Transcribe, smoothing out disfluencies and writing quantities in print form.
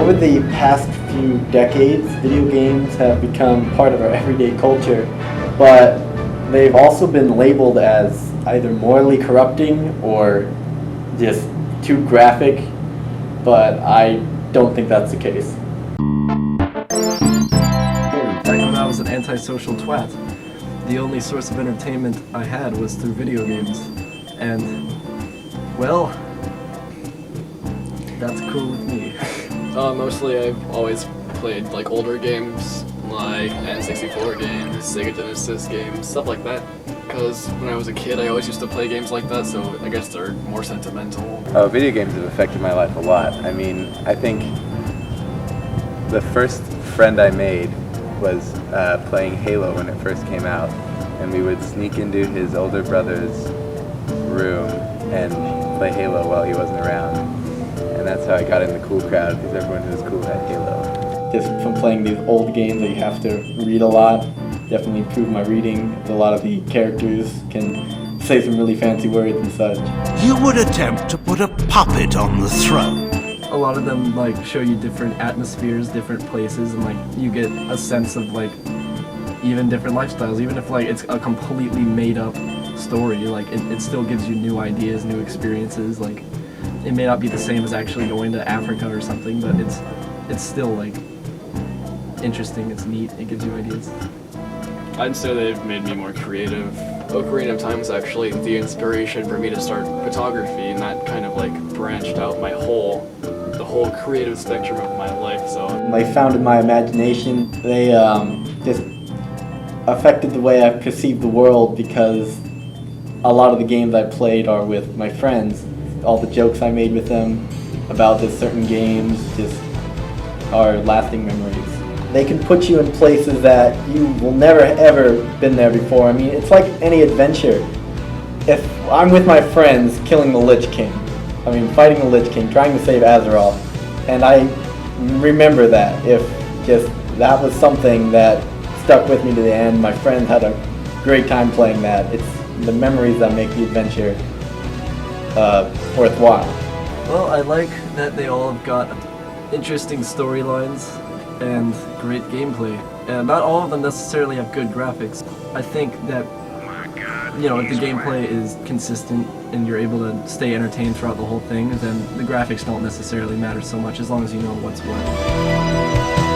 over the past few decades, video games have become part of our everyday culture, but they've also been labeled as either morally corrupting or just too graphic, but I don't think that's the case. Back when I was an antisocial twat, the only source of entertainment I had was through video games. And, well, that's cool with me. Mostly I've always played like older games, like N64 games, Sega Genesis games, stuff like that. Because when I was a kid I always used to play games like that, so I guess they're more sentimental. Oh, video games have affected my life a lot. I mean, I think the first friend I made was playing Halo when it first came out, and we would sneak into his older brother's room and play Halo while he wasn't around. And that's how I got in the cool crowd, because everyone who was cool had Halo. Just from playing these old games that you have to read a lot, definitely improved my reading. A lot of the characters can say some really fancy words and such. You would attempt to put a puppet on the throne. A lot of them like show you different atmospheres, different places, and like you get a sense of like even different lifestyles. Even if like it's a completely made up story, like it still gives you new ideas, new experiences. Like it may not be the same as actually going to Africa or something, but it's still like interesting, it's neat, it gives you ideas. I'd say they've made me more creative. Ocarina of Time was actually the inspiration for me to start photography, and that kind of like branched out the whole creative spectrum of my life. So They founded my imagination. They just affected the way I perceive the world, because a lot of the games I played are with my friends. All the jokes I made with them about just certain games just are lasting memories. They can put you in places that you will never ever been there before. I mean, it's like any adventure. If I'm with my friends killing the Lich King, fighting the Lich King, trying to save Azeroth, and I remember that, if just that was something that stuck with me to the end. My friends had a great time playing that. It's the memories that make the adventure worthwhile. Well, I like that they all have got interesting storylines and great gameplay. And not all of them necessarily have good graphics. I think that, you know, if the gameplay is consistent and you're able to stay entertained throughout the whole thing, then the graphics don't necessarily matter so much, as long as you know what's what.